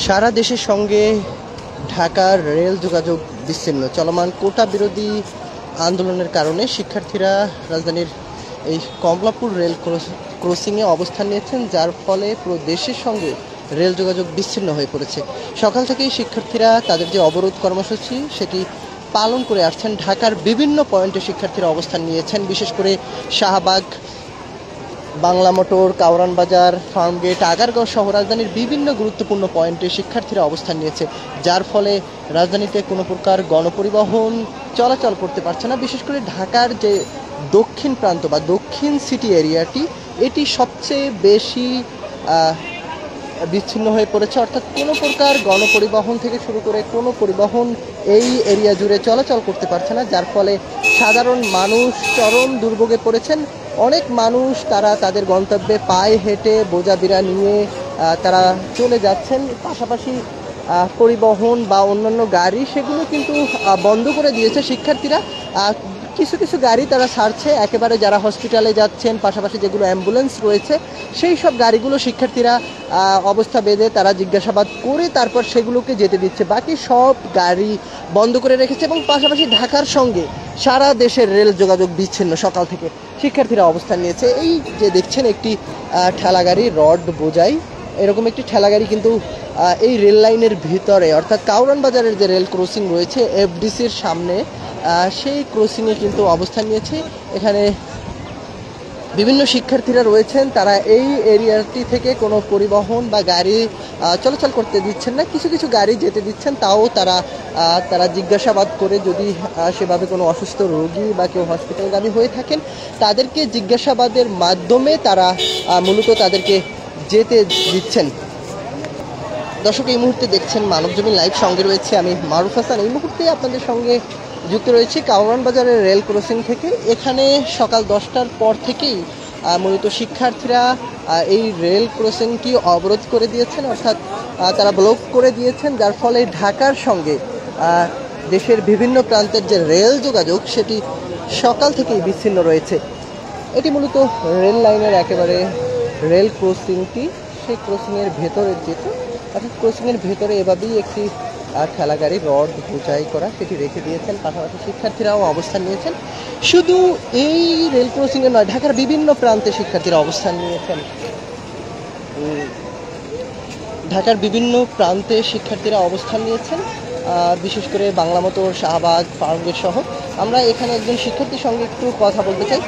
সারা দেশের সঙ্গে ঢাকার রেল যোগাযোগ বিচ্ছিন্ন। চলমান কোটা বিরোধী আন্দোলনের কারণে শিক্ষার্থীরা রাজধানীর এই কমলাপুর রেল ক্রসিংয়ে অবস্থান নিয়েছেন, যার ফলে পুরো দেশের সঙ্গে রেল যোগাযোগ বিচ্ছিন্ন হয়ে পড়েছে। সকাল থেকেই শিক্ষার্থীরা তাদের যে অবরোধ কর্মসূচি সেটি পালন করে আসছেন। ঢাকার বিভিন্ন পয়েন্টে শিক্ষার্থীরা অবস্থান নিয়েছেন, বিশেষ করে শাহবাগ, বাংলা মোটর, কাউরান বাজার, ফার্মগেট, আগারগাঁও সহ রাজধানীর বিভিন্ন গুরুত্বপূর্ণ পয়েন্টে শিক্ষার্থীরা অবস্থান নিয়েছে, যার ফলে রাজধানীতে কোনো প্রকার গণপরিবহন চলাচল করতে পারছে না। বিশেষ করে ঢাকার যে দক্ষিণ প্রান্ত বা দক্ষিণ সিটি এরিয়াটি, এটি সবচেয়ে বেশি বিচ্ছিন্ন হয়ে পড়েছে, অর্থাৎ কোনো প্রকার গণপরিবহন থেকে শুরু করে কোনো পরিবহন এই এরিয়া জুড়ে চলাচল করতে পারছে না, যার ফলে সাধারণ মানুষ চরম দুর্ভোগে পড়েছেন। অনেক মানুষ তারা তাদের গন্তব্যে পায়ে হেঁটে বোঝাবিরা নিয়ে তারা চলে যাচ্ছেন। পাশাপাশি পরিবহন বা অন্যান্য গাড়ি সেগুলো কিন্তু বন্ধ করে দিয়েছে শিক্ষার্থীরা। কিছু কিছু গাড়ি তারা ছাড়ছে, একেবারে যারা হসপিটালে যাচ্ছেন, পাশাপাশি যেগুলো অ্যাম্বুলেন্স রয়েছে সেই সব গাড়িগুলো শিক্ষার্থীরা অবস্থা বেঁধে তারা জিজ্ঞাসাবাদ করে তারপর সেগুলোকে যেতে দিচ্ছে। বাকি সব গাড়ি বন্ধ করে রেখেছে এবং পাশাপাশি ঢাকার সঙ্গে সারা দেশের রেল যোগাযোগ বিচ্ছিন্ন। সকাল থেকে শিক্ষার্থীরা অবস্থান নিয়েছে। এই যে দেখছেন একটি ঠেলাগাড়ি রড বোঝাই, এরকম একটি ঠেলাগাড়ি কিন্তু এই রেল লাইনের ভিতরে, অর্থাৎ কাউরান বাজারের যে রেল ক্রসিং রয়েছে এফডিসির সামনে, সেই ক্রসিংয়ে কিন্তু অবস্থান নিয়েছে। এখানে বিভিন্ন শিক্ষার্থীরা রয়েছেন, তারা এই এরিয়াটি থেকে কোনো পরিবহন বা গাড়ি চলাচল করতে দিচ্ছেন না। কিছু কিছু গাড়ি যেতে দিচ্ছেন, তাও তারা জিজ্ঞাসাবাদ করে, যদি সেভাবে কোনো অসুস্থ রোগী বা কেউ হসপিটালগামী হয়ে থাকেন তাদেরকে জিজ্ঞাসাবাদের মাধ্যমে তারা মূলত তাদেরকে যেতে দিচ্ছেন। দর্শক, এই মুহূর্তে দেখছেন মানবজমিন লাইভ, সঙ্গে রয়েছে আমি মারুফ হাসান। এই মুহূর্তে আপনাদের সঙ্গে যুক্ত রয়েছে কাউরান বাজারের রেল ক্রসিং থেকে। এখানে সকাল 10টার পর থেকেই মূলত শিক্ষার্থীরা এই রেল ক্রসিংটি অবরোধ করে দিয়েছেন, অর্থাৎ তারা ব্লক করে দিয়েছেন, যার ফলে ঢাকার সঙ্গে দেশের বিভিন্ন প্রান্তের যে রেল যোগাযোগ সেটি সকাল থেকেই বিচ্ছিন্ন রয়েছে। এটি মূলত রেল লাইনের একেবারে রেল ক্রসিংটি, সেই ক্রসিংয়ের ভেতরে যেত, অর্থাৎ ক্রসিংয়ের ভেতরে এভাবেই একটি ঠেলাগাড়ি রড বোঝাই করা সেটি রেখে দিয়েছেন। পাশাপাশি শিক্ষার্থীরাও অবস্থান নিয়েছেন। শুধু এই রেল ক্রসিংয়ে নয়, ঢাকার বিভিন্ন প্রান্তে শিক্ষার্থীরা অবস্থান নিয়েছেন। ঢাকার বিভিন্ন প্রান্তে শিক্ষার্থীরা অবস্থান নিয়েছেন, বিশেষ করে বাংলা মোটর, শাহবাগ, ফার্মগেট সহ। আমরা এখানে একজন শিক্ষার্থীর সঙ্গে একটু কথা বলতে চাই।